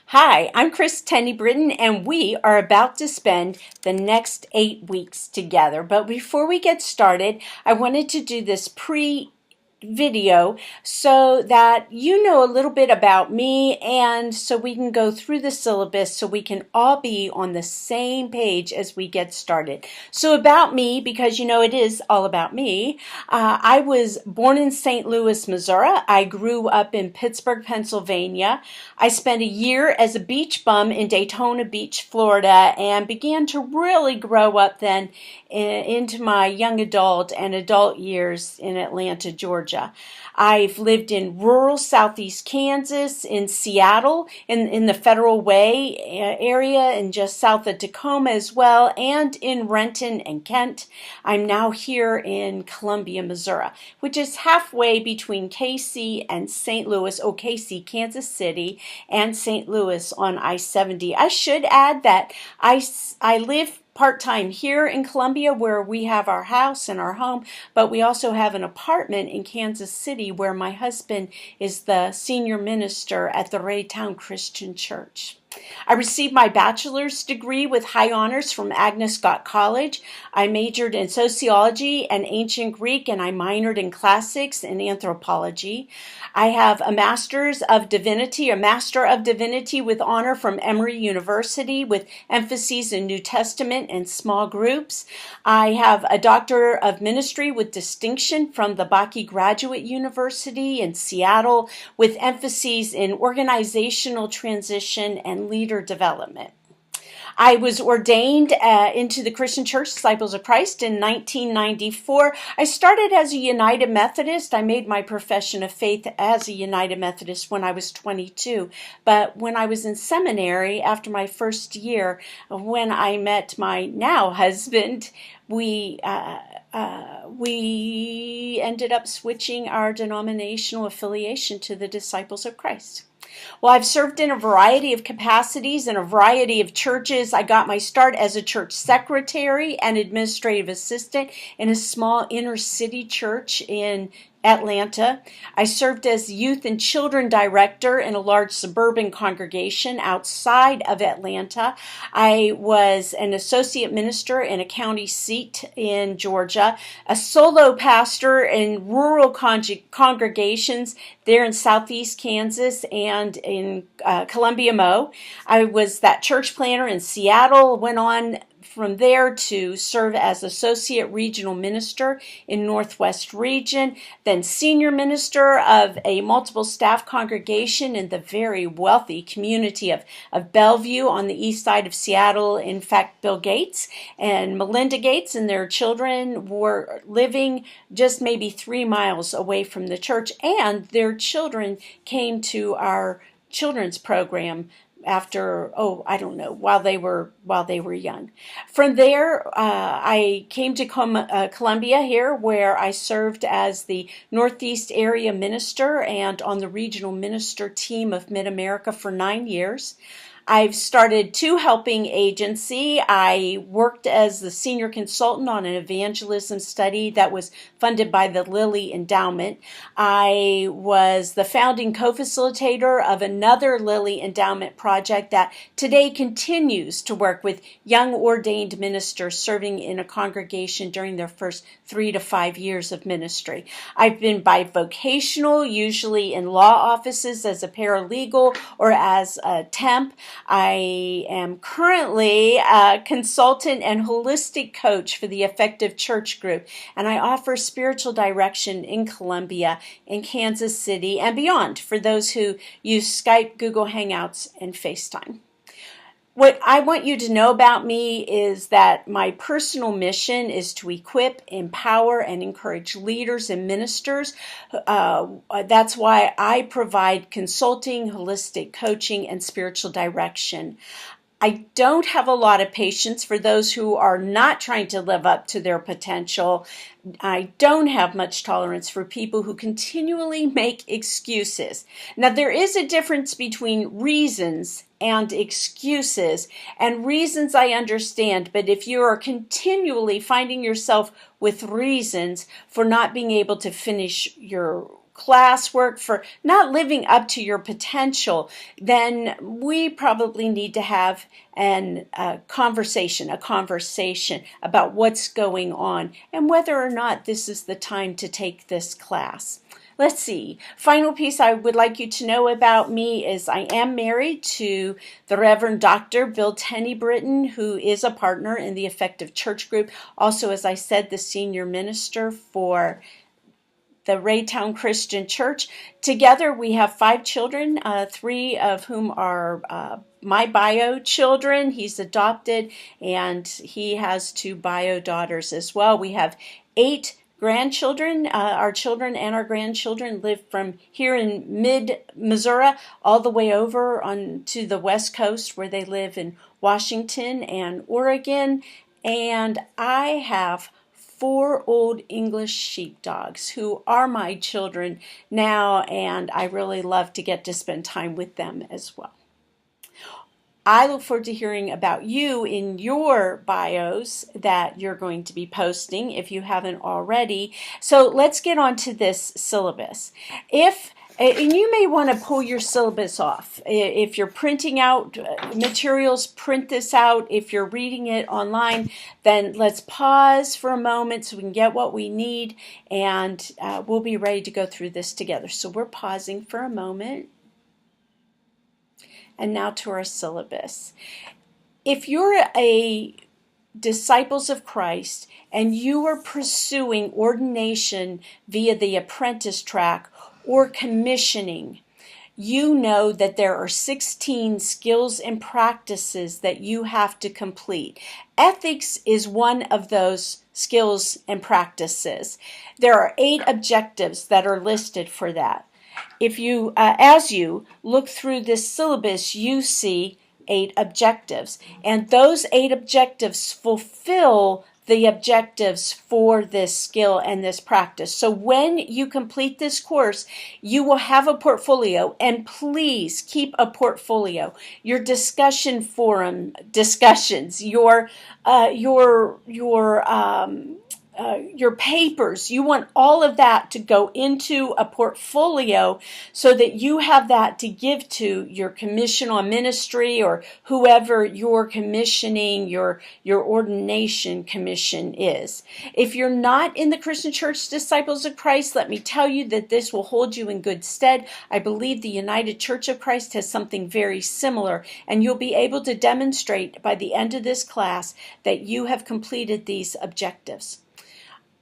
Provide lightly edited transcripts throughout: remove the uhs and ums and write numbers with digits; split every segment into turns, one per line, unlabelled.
Hi, I'm Tenny-Brittian, and we are about to spend the next 8 weeks together. But before we get started, I wanted to do this video so that you know a little bit about me and so we can go through the syllabus so we can all be on the same page as we get started. So about me, because you know it is all about me, I was born in St. Louis, Missouri. I grew up in Pittsburgh, Pennsylvania. I spent a year as a beach bum in Daytona Beach, Florida, and began to really grow up then into my young adult and adult years in Atlanta, Georgia. I've lived in rural southeast Kansas, in Seattle, in the Federal Way area, and just south of Tacoma as well, and in Renton and Kent. I'm now here in Columbia, Missouri, which is halfway between KC and St. Louis, KC, Kansas City, and St. Louis on I-70. I should add that I live part-time here in Columbia where we have our house and our home, but we also have an apartment in Kansas City where my husband is the senior minister at the Raytown Christian Church. I received my bachelor's degree with high honors from Agnes Scott College. I majored in sociology and ancient Greek, and I minored in classics and anthropology. I have a master of divinity with honor from Emory University with emphases in New Testament and small groups. I have a doctor of ministry with distinction from the Bakke Graduate University in Seattle with emphases in organizational transition and leader development. I was ordained into the Christian Church Disciples of Christ in 1994. I started as a United Methodist. I made my profession of faith as a United Methodist when I was 22. But when I was in seminary, after my first year, when I met my now husband, we ended up switching our denominational affiliation to the Disciples of Christ. Well, I've served in a variety of capacities in a variety of churches. I got my start as a church secretary and administrative assistant in a small inner city church in Atlanta. I served as youth and children director in a large suburban congregation outside of Atlanta. I was an associate minister in a county seat in Georgia, a solo pastor in rural congregations there in southeast Kansas and in Columbia, Mo. I was that church planner in Seattle, went on from there to serve as associate regional minister in Northwest region, then senior minister of a multiple staff congregation in the very wealthy community of Bellevue on the east side of Seattle. In fact, Bill Gates and Melinda Gates and their children were living just maybe 3 miles away from the church, and their children came to our children's program after, while they were young. From there, I came to Columbia here, where I served as the Northeast area minister and on the regional minister team of Mid-America for 9 years. I've started 2 helping agency. I worked as the senior consultant on an evangelism study that was funded by the Lilly Endowment. I was the founding co-facilitator of another Lilly Endowment project that today continues to work with young ordained ministers serving in a congregation during their first 3 to 5 years of ministry. I've been bivocational, usually in law offices as a paralegal or as a temp. I am currently a consultant and holistic coach for the Effective Church Group, and I offer spiritual direction in Columbia, in Kansas City, and beyond for those who use Skype, Google Hangouts, and FaceTime. What I want you to know about me is that my personal mission is to equip, empower, and encourage leaders and ministers. That's why I provide consulting, holistic coaching, and spiritual direction. I don't have a lot of patience for those who are not trying to live up to their potential. I don't have much tolerance for people who continually make excuses. Now, there is a difference between reasons and excuses, and reasons I understand, but if you are continually finding yourself with reasons for not being able to finish your classwork, for not living up to your potential, then we probably need to have a conversation about what's going on and whether or not this is the time to take this class. Let's see. Final piece I would like you to know about me is I am married to the Reverend Dr. Bill Tenny-Brittian, who is a partner in the Effective Church Group. Also, as I said, the senior minister for the Raytown Christian Church. Together, we have 5 children, 3 of whom are my bio children. He's adopted, and he has 2 bio daughters as well. We have 8 grandchildren. Our children and our grandchildren live from here in mid-Missouri all the way over on to the West Coast, where they live in Washington and Oregon. And I have 4 old English sheepdogs who are my children now, and I really love to get to spend time with them as well. I look forward to hearing about you in your bios that you're going to be posting if you haven't already. So let's get on to this syllabus. And you may want to pull your syllabus off. If you're printing out materials, print this out. If you're reading it online, then let's pause for a moment so we can get what we need, and we'll be ready to go through this together. So we're pausing for a moment. And now to our syllabus. If you're a Disciples of Christ and you are pursuing ordination via the apprentice track or commissioning, you know that there are 16 skills and practices that you have to complete. Ethics is one of those skills and practices. There are 8 objectives that are listed for that. If you, as you look through this syllabus, you see 8 objectives, and those 8 objectives fulfill the objectives for this skill and this practice. So when you complete this course, you will have a portfolio, and please keep a portfolio. Your discussion forum discussions, your papers, you want all of that to go into a portfolio so that you have that to give to your commission on ministry or whoever your commissioning, your ordination commission is. If you're not in the Christian Church Disciples of Christ, let me tell you that this will hold you in good stead. I believe the United Church of Christ has something very similar, and you'll be able to demonstrate by the end of this class that you have completed these objectives.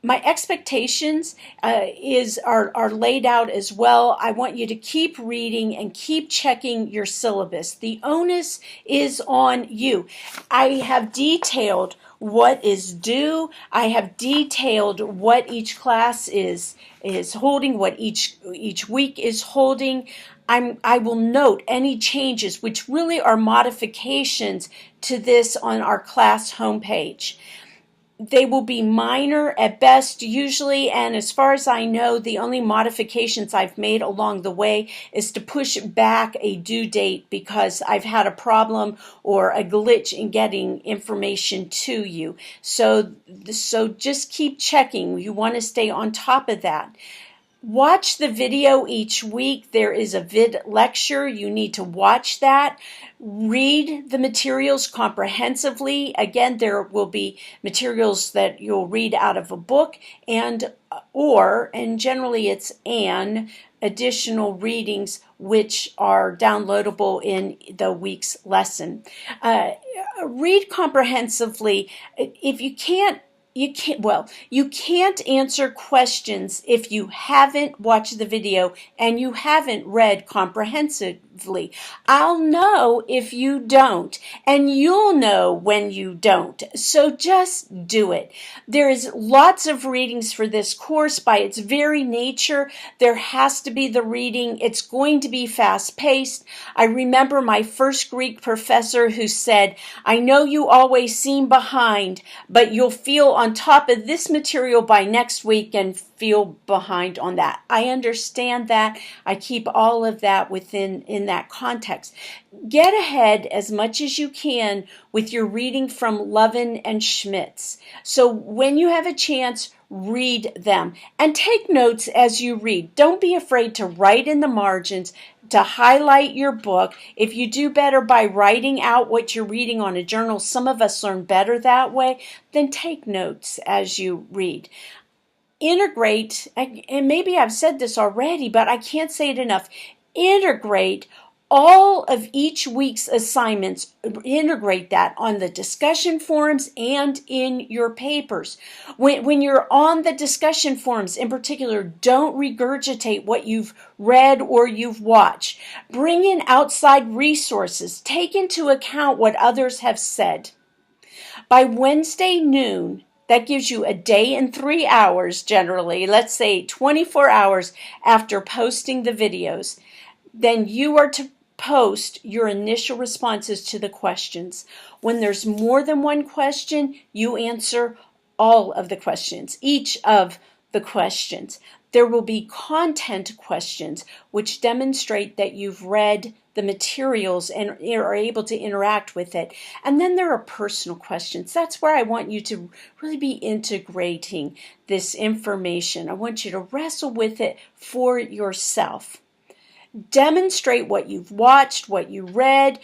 My expectations are laid out as well. I want you to keep reading and keep checking your syllabus. The onus is on you. I have detailed what is due. I have detailed what each class is holding, what each week is holding. I will note any changes, which really are modifications to this on our class homepage. They will be minor at best usually, and as far as I know, the only modifications I've made along the way is to push back a due date because I've had a problem or a glitch in getting information to you. So just keep checking. You want to stay on top of that. Watch the video each week. There is a vid lecture. You need to watch that. Read the materials comprehensively. Again, there will be materials that you'll read out of a book and generally it's additional readings which are downloadable in the week's lesson. Read comprehensively. If you can't answer questions if you haven't watched the video and you haven't read comprehensively. I'll know if you don't, and you'll know when you don't. So just do it. There is lots of readings for this course. By its very nature, there has to be the reading. It's going to be fast-paced. I remember my first Greek professor who said, "I know you always seem behind, but you'll feel on top of this material by next week and feel behind on that. I understand that. I keep all of that in that context. Get ahead as much as you can with your reading from Lovin and Schmitz. So when you have a chance, read them and take notes as you read. Don't be afraid to write in the margins, to highlight your book. If you do better by writing out what you're reading on a journal, some of us learn better that way, then take notes as you read. Integrate, and maybe I've said this already, but I can't say it enough. Integrate all of each week's assignments, integrate that on the discussion forums and in your papers. When you're on the discussion forums in particular, don't regurgitate what you've read or you've watched. Bring in outside resources. Take into account what others have said. By Wednesday noon, that gives you a day and 3 hours generally, let's say 24 hours after posting the videos, then you are to post your initial responses to the questions. When there's more than one question, you answer all of the questions, each of the questions. There will be content questions which demonstrate that you've read the materials and are able to interact with it. And then there are personal questions. That's where I want you to really be integrating this information. I want you to wrestle with it for yourself. Demonstrate what you've watched, what you read,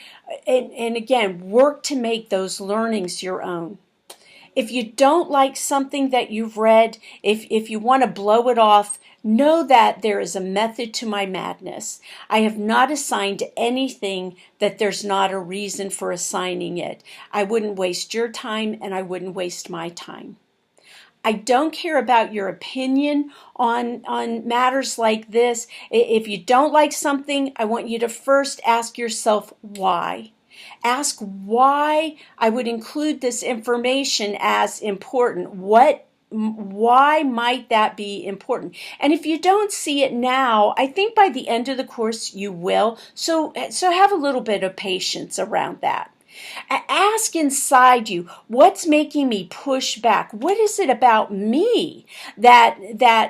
and again, work to make those learnings your own. If you don't like something that you've read, if you want to blow it off, know that there is a method to my madness. I have not assigned anything that there's not a reason for assigning it. I wouldn't waste your time and I wouldn't waste my time. I don't care about your opinion on matters like this. If you don't like something, I want you to first ask yourself why. Ask why I would include this information as important. Why might that be important? And if you don't see it now, I think by the end of the course you will. So have a little bit of patience around that. Ask inside you, what's making me push back? What is it about me that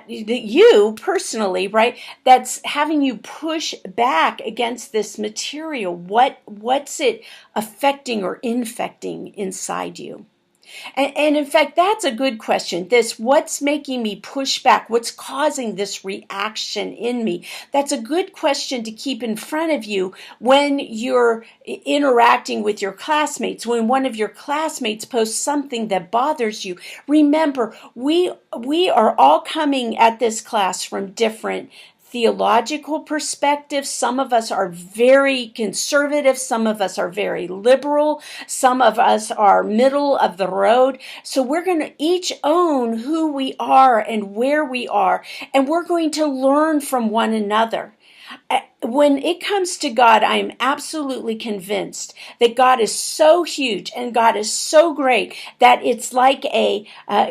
you personally, right, that's having you push back against this material? What's it affecting or infecting inside you? And in fact, that's a good question. What's making me push back? What's causing this reaction in me? That's a good question to keep in front of you when you're interacting with your classmates. When one of your classmates posts something that bothers you, remember, we are all coming at this class from different theological perspective. Some of us are very conservative. Some of us are very liberal. Some of us are middle of the road. So we're going to each own who we are and where we are, and we're going to learn from one another. When it comes to God, I am absolutely convinced that God is so huge and God is so great that it's like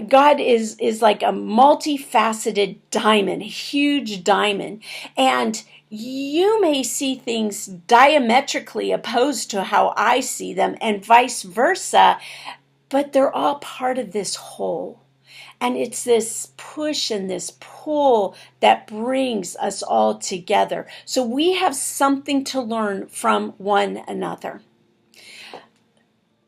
God is like a multifaceted diamond, a huge diamond. And you may see things diametrically opposed to how I see them and vice versa, but they're all part of this whole. And it's this push and this pull that brings us all together. So we have something to learn from one another.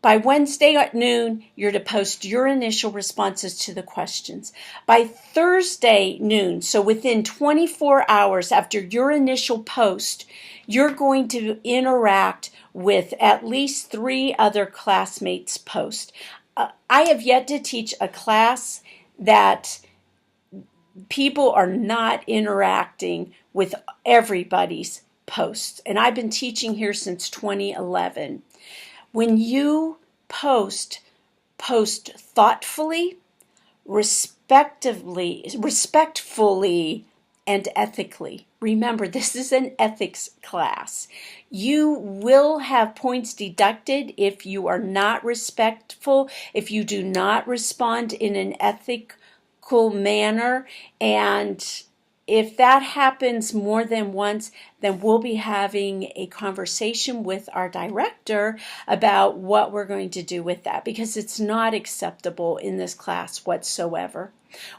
By Wednesday at noon, you're to post your initial responses to the questions. By Thursday noon, so within 24 hours after your initial post, you're going to interact with at least 3 other classmates' posts. I have yet to teach a class that people are not interacting with everybody's posts. And I've been teaching here since 2011. When you post thoughtfully, respectfully, and ethically. Remember, this is an ethics class. You will have points deducted if you are not respectful, if you do not respond in an ethical manner, and if that happens more than once, then we'll be having a conversation with our director about what we're going to do with that, because it's not acceptable in this class whatsoever.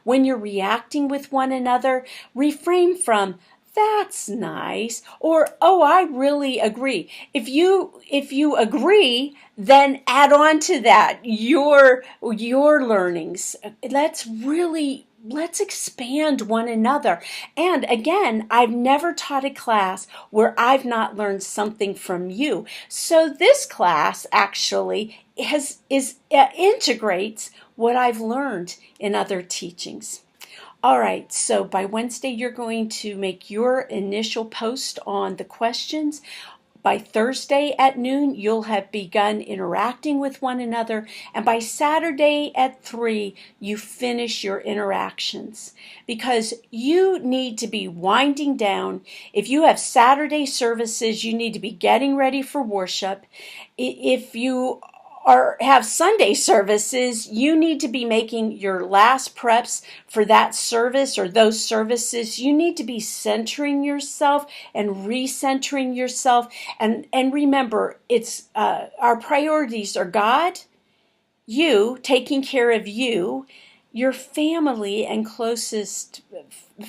When you're reacting with one another, refrain from "That's nice," or "Oh, I really agree." If you agree, then add on to that your learnings. Let's expand one another. And again, I've never taught a class where I've not learned something from you. So this class actually integrates what I've learned in other teachings. All right, so by Wednesday, you're going to make your initial post on the questions. By Thursday at noon, you'll have begun interacting with one another. And by Saturday at 3, you finish your interactions. Because you need to be winding down. If you have Saturday services, you need to be getting ready for worship. If you have Sunday services, you need to be making your last preps for that service or those services. You need to be centering yourself and recentering yourself. And remember, it's our priorities are God, you, taking care of you, your family and closest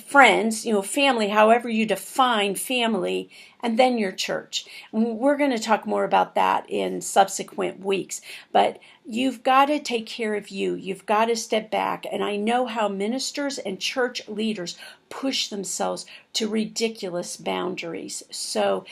friends, family, however you define family, and then your church. We're going to talk more about that in subsequent weeks, but you've got to take care of you. You've got to step back, and I know how ministers and church leaders push themselves to ridiculous boundaries. So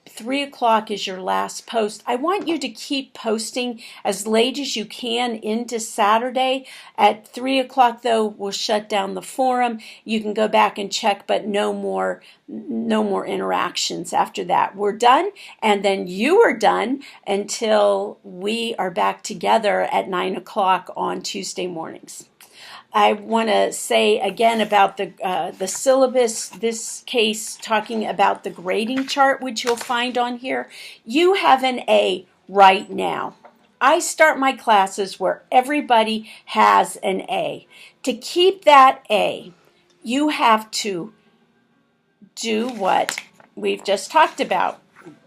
3 o'clock is your last post. I want you to keep posting as late as you can into Saturday. At 3 o'clock, though, we'll shut down the forum. You can go back and check, but no more interactions after that. We're done, and then you are done until we are back together at 9 o'clock on Tuesday mornings. I want to say again about the syllabus, this case talking about the grading chart, which you'll find on here. You have an A right now. I start my classes where everybody has an A. To keep that A, you have to do what we've just talked about.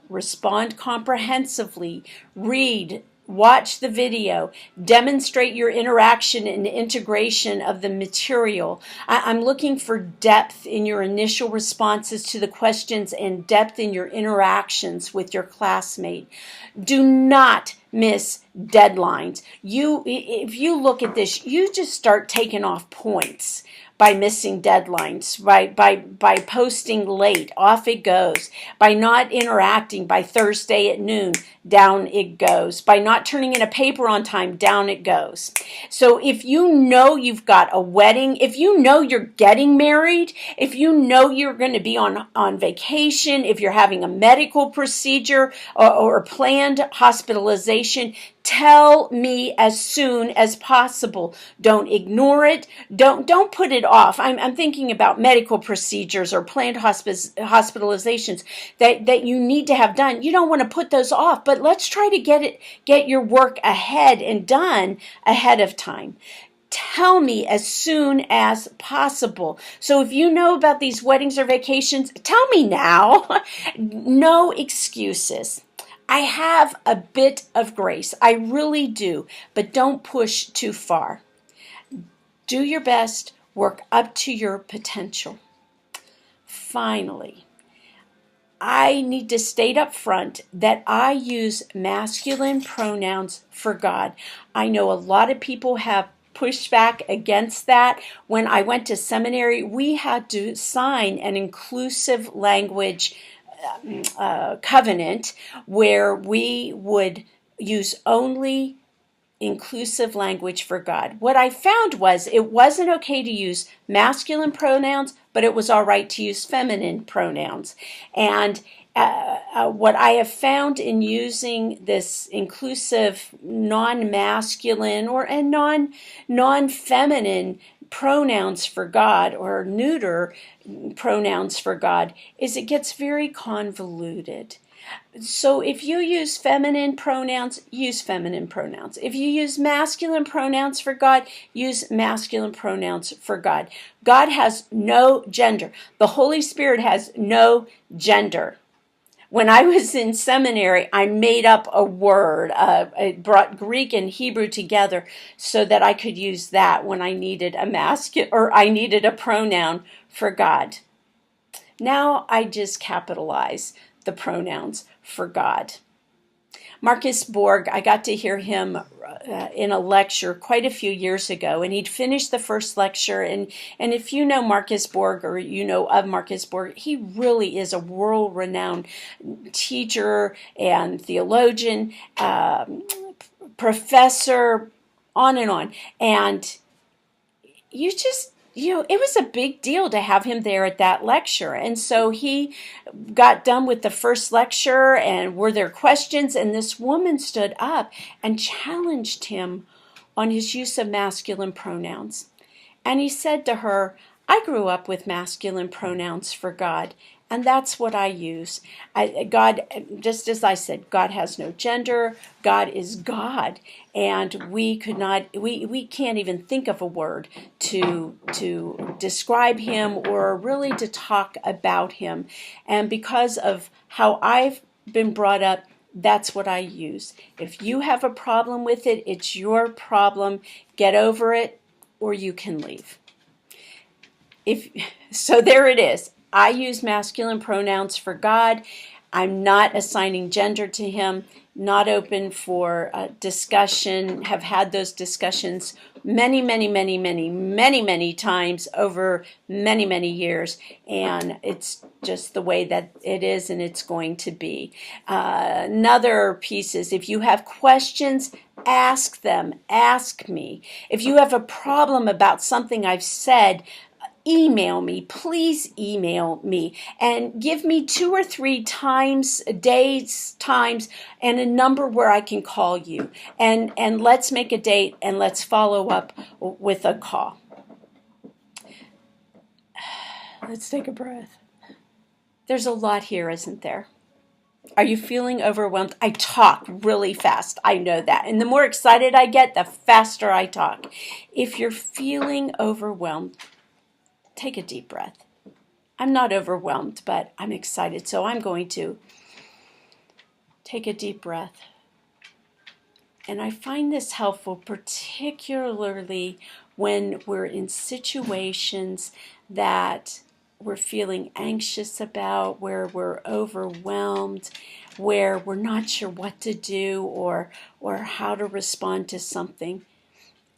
Respond comprehensively, read, watch the video, demonstrate your interaction and integration of the material. I'm looking for depth in your initial responses to the questions and depth in your interactions with your classmate. Do not miss deadlines. If you look at this, you just start taking off points by missing deadlines, by posting late, off it goes. By not interacting by Thursday at noon, down it goes. By not turning in a paper on time, down it goes. So if you know you've got a wedding, if you know you're getting married, if you know you're going to be on vacation, if you're having a medical procedure or planned hospitalization, tell me as soon as possible. Don't ignore it. Don't put it off. I'm thinking about medical procedures or planned hospitalizations that you need to have done. You don't want to put those off, but let's try to get your work ahead and done ahead of time. Tell me as soon as possible. So if you know about these weddings or vacations, tell me now. No excuses. I have a bit of grace. I really do, but don't push too far. Do your best. Work up to your potential. Finally, I need to state up front that I use masculine pronouns for God. I know a lot of people have pushed back against that. When I went to seminary, we had to sign an inclusive language covenant where we would use only inclusive language for God. What I found was it wasn't okay to use masculine pronouns, but it was all right to use feminine pronouns. And what I have found in using this inclusive non-masculine and non-feminine pronouns for God or neuter pronouns for God is it gets very convoluted. So if you use feminine pronouns, use feminine pronouns. If you use masculine pronouns for God, use masculine pronouns for God. God has no gender. The Holy Spirit has no gender. When I was in seminary, I made up a word. I brought Greek and Hebrew together so that I could use that when I needed a masculine or I needed a pronoun for God. Now I just capitalize the pronouns for God. Marcus Borg, I got to hear him in a lecture quite a few years ago, and he'd finished the first lecture. And if you know Marcus Borg or you know of Marcus Borg, he really is a world-renowned teacher and theologian, professor, on and on. And it was a big deal to have him there at that lecture. And so he got done with the first lecture, and were there questions? And this woman stood up and challenged him on his use of masculine pronouns. And he said to her, I grew up with masculine pronouns for God, and that's what I use. God, just as I said, God has no gender. God is God, and we can't even think of a word to describe him or really to talk about him. And because of how I've been brought up, that's what I use. If you have a problem with it, it's your problem. Get over it, or you can leave. So there it is. I use masculine pronouns for God. I'm not assigning gender to him, not open for discussion, have had those discussions many, many, many, many, many, many times over many, many years. And it's just the way that it is, and it's going to be. Another piece is, if you have questions, ask them. Ask me. If you have a problem about something I've said, email me. Please email me and give me 2 or 3 times, days, times, and a number where I can call you. And let's make a date and let's follow up with a call. Let's take a breath. There's a lot here, isn't there? Are you feeling overwhelmed? I talk really fast. I know that. And the more excited I get, the faster I talk. If you're feeling overwhelmed, take a deep breath. I'm not overwhelmed, but I'm excited. So I'm going to take a deep breath. And I find this helpful, particularly when we're in situations that we're feeling anxious about, where we're overwhelmed, where we're not sure what to do or how to respond to something.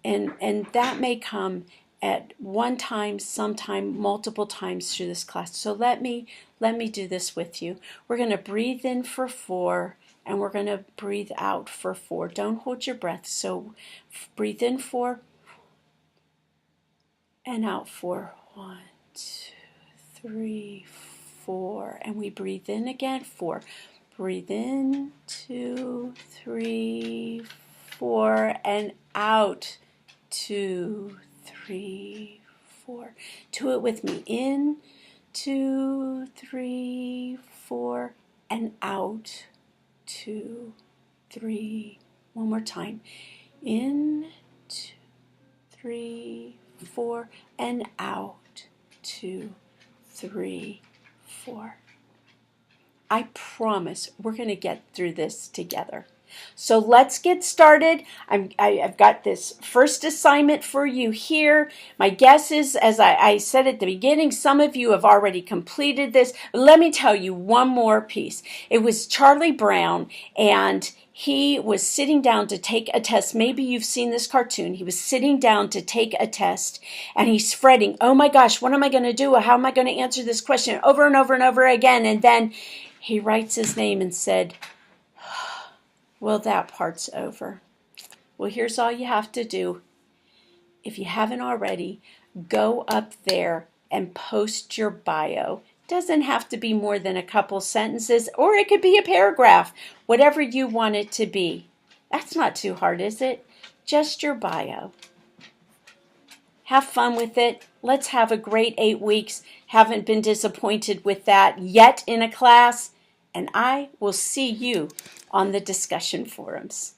And that may come at one time, sometime, multiple times through this class. So let me do this with you. We're going to breathe in for 4, and we're going to breathe out for 4. Don't hold your breath. So breathe in 4 and out 4. 1, 2, 3, 4. And we breathe in again, 4. Breathe in, 2, 3, 4, and out, 2, 3, 4. Do it with me. In, 2, 3, 4, and out, 2, 3. One more time. In, 2, 3, 4, and out, 2, 3, 4. I promise we're going to get through this together. So let's get started. I've got this first assignment for you here. My guess is, as I said at the beginning, some of you have already completed this. But let me tell you one more piece. It was Charlie Brown, and he was sitting down to take a test. Maybe you've seen this cartoon. He was sitting down to take a test, and he's fretting, oh my gosh, what am I going to do? How am I going to answer this question over and over and over again? And then he writes his name and said, well, that part's over. Well, here's all you have to do. If you haven't already, go up there and post your bio. Doesn't have to be more than a couple sentences, or it could be a paragraph, whatever you want it to be. That's not too hard, is it? Just your bio. Have fun with it. Let's have a great 8 weeks. Haven't been disappointed with that yet in a class. and I will see you on the discussion forums.